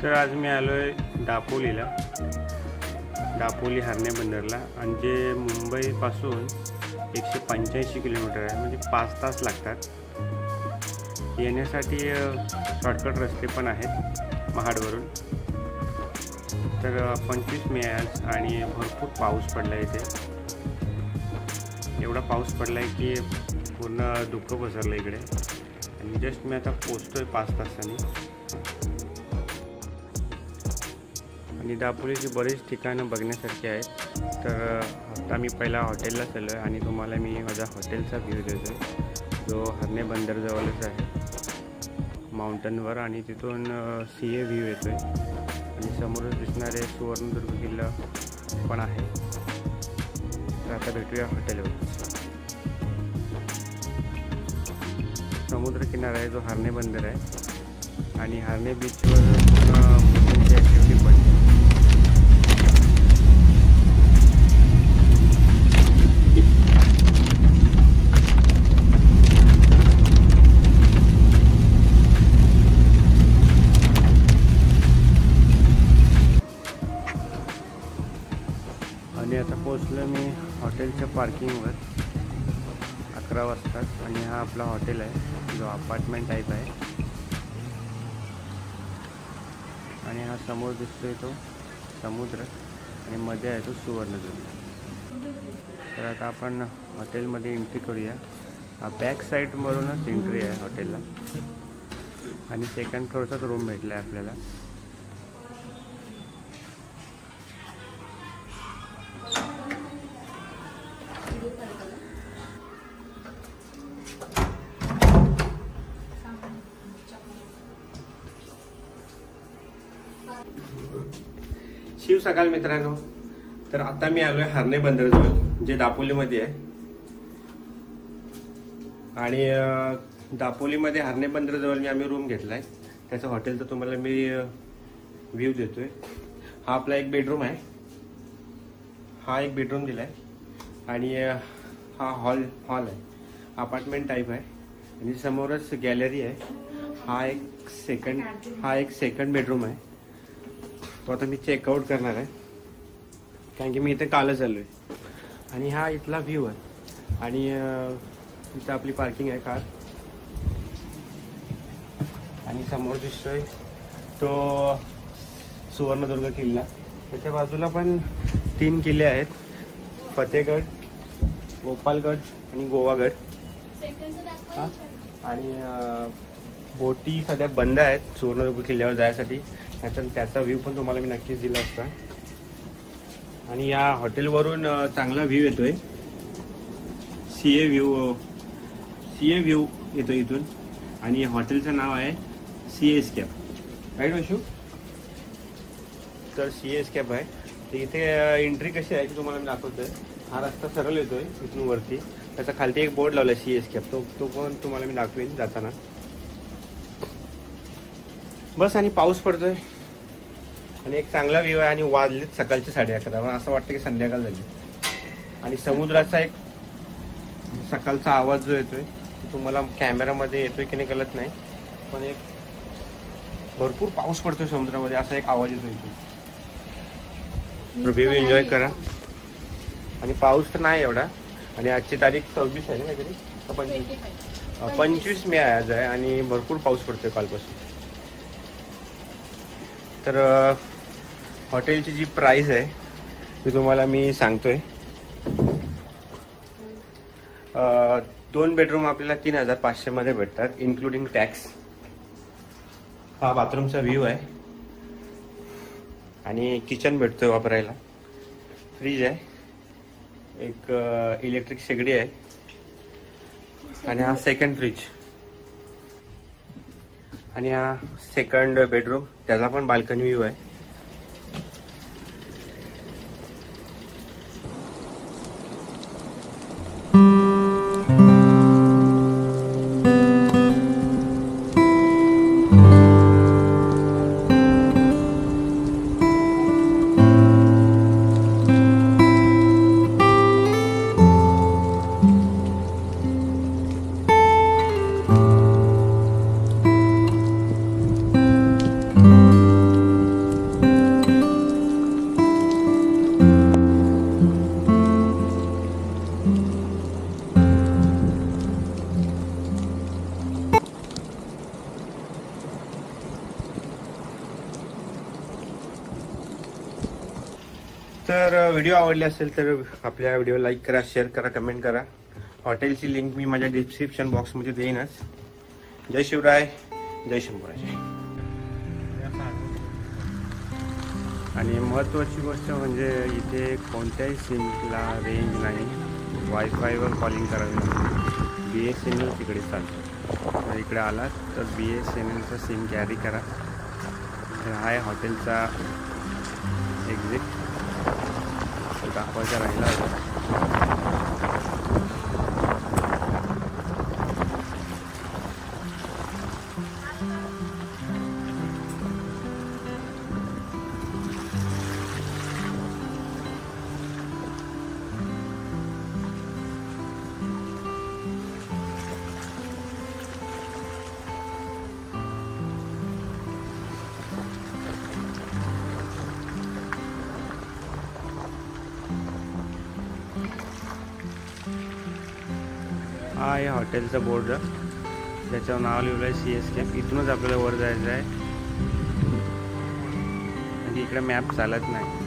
तर आज मी आलो आहे दापोलीला, दापोली हरणे बंदरला, आणि जे मुंबईपासून 185 किलोमीटर आहे, म्हणजे 5 तास लागतात. येण्यासाठी शॉर्टकट रस्ते पण आहेत महाडवरून. तर 25 मे आज आणि भरपूर पाऊस पडला आहे इथे. एवढा पाऊस पडला आहे की पूर्ण धुकं पसरलं इकडे. आणि जस्ट मी आता पोचतो आहे 5 तासांनी. आणि दापोलीची बरीच ठिकाणं बघण्यासारखी आहेत. तर आता मी पहिला हॉटेलला चाललो आहे आणि तुम्हाला मी माझा हॉटेलचा व्ह्यू देतो आहे, जो हरणे बंदरजवळच आहे माउंटनवर. आणि तिथून सीए व्ह्यू येतो आहे आणि समोरच दिसणारे सुवर्णदुर्ग किल्ला पण आहे. तर आता भेटूया हॉटेलवर. समुद्रकिनारा आहे जो हरणे बंदर आहे आणि हरणे बीचवर बोटिंगची ॲक्टिव्हिटी पण. आणि आता पोचलो मी हॉटेलच्या पार्किंगवर 11 वाजता. आणि हा आपला हॉटेल आहे जो अपार्टमेंट टाईप आहे. आणि हा समोर दिसतोय तो समुद्र आणि मध्ये आहे तो सुवर्णदुर्ग. तर आता आपण हॉटेलमध्ये एंट्री करूया. हा बॅक साईडवरूनच एंट्री आहे हॉटेलला आणि सेकंड फ्लोअरचाच रूम भेटला आहे आपल्याला. शिव सकाळ मित्रांनो. तर आता मी आलोय हरणे बंदरजवळ, जे दापोलीमध्ये आहे. आणि दापोलीमध्ये हरणे बंदरजवळ आम्ही रूम घेतलाय. त्याचं हॉटेलचा तुम्हाला मी व्ह्यू देतोय. हा आपला एक बेडरूम आहे. हा एक बेडरूम दिलाय आणि हा हॉल आहे. अपार्टमेंट टाईप आहे आणि समोरच गॅलरी आहे. हा एक सेकंड बेडरूम आहे. तो आता मी चेकआउट करणार आहे कारण की मी इथे कालच आलोय. आणि हा इथला व्ह्यू आहे आणि इथं आपली पार्किंग आहे कार. आणि समोर दिसतोय तो सुवर्णदुर्ग किल्ला. त्याच्या बाजूला पण 3 किल्ले आहेत, फतेहगड, गोपालगड आणि गोवागड. आणि बोटी सध्या बंद आहेत सुवर्णदुर्ग किल्ल्यावर जायसाठी. त्याचा व्ह्यू पण तुम्हाला मी नक्कीच दिला असता. आणि या हॉटेलवरून चांगला व्ह्यू येतोय. सीए व्ह्यू येतो इथून. आणि हॉटेलचं नाव आहे सीए एस्केप, राईट वैशू? तर सीए एस्केप आहे. तर इथे एंट्री कशी आहे की तुम्हाला मी दाखवतोय. हा रस्ता सरळ येतोय इथून वरती. त्याचा खालती एक बोर्ड लावला सीए एस्केप, तो पण तुम्हाला मी दाखवेन जाताना. बस. आणि पाऊस पडतोय आणि एक चांगला व्ह्यू आहे. आणि वाजलेत सकाळचे 11:30. असं वाटतं की संध्याकाळ झाली. आणि समुद्राचा एक सकाळचा आवाज जो येतोय तुम्हाला कॅमेरामध्ये येतोय की नाही कळत नाही, पण एक भरपूर पाऊस पडतोय समुद्रामध्ये असा एक आवाज येतोय. व्ह्यू एन्जॉय करा. आणि पाऊस तर नाही एवढा. आणि आजची तारीख 26 आहे ना काहीतरी, 25 मे आज आहे. आणि भरपूर पाऊस पडतोय कालपासून. तर हॉटेलची जी प्राइस आहे ती तुम्हाला मी सांगतोय. 2 बेडरूम आपल्याला 3,500 मध्ये भेटतात, इन्क्लुडिंग टॅक्स. हा बाथरूमचा व्ह्यू आहे. आणि किचन भेटतोय वापरायला. फ्रीज आहे, एक इलेक्ट्रिक शेगडी आहे. आणि हा सेकंड फ्रीज. आणि हा सेकंड बेडरूम, त्याचा पण बाल्कनी व्ह्यू आहे. तर व्हिडिओ आवडले असेल तर आपल्या व्हिडिओ लाईक करा, शेअर करा, कमेंट करा. हॉटेलची लिंक मी माझ्या डिस्क्रिप्शन बॉक्समध्ये देईनच. जय शिवराय, जय शंभूराज. आणि महत्त्वाची गोष्ट म्हणजे इथे कोणत्याही सिमला रेंज नाही. वायफायवर कॉलिंग करावी लागते. BSNL तिकडे चालतं. तर इकडे आलात तर BSNLचा सिम कॅरी करा. हा आहे हॉटेलचा एक्झिट. दाखवायचा राहिला हा आहे हॉटेलचा बोर्ड, त्याच्यावर नाव लिहिलं आहे CS कॅम्प. इथूनच आपल्याला वर जायचं आहे. आणि इकडे मॅप चालत नाही.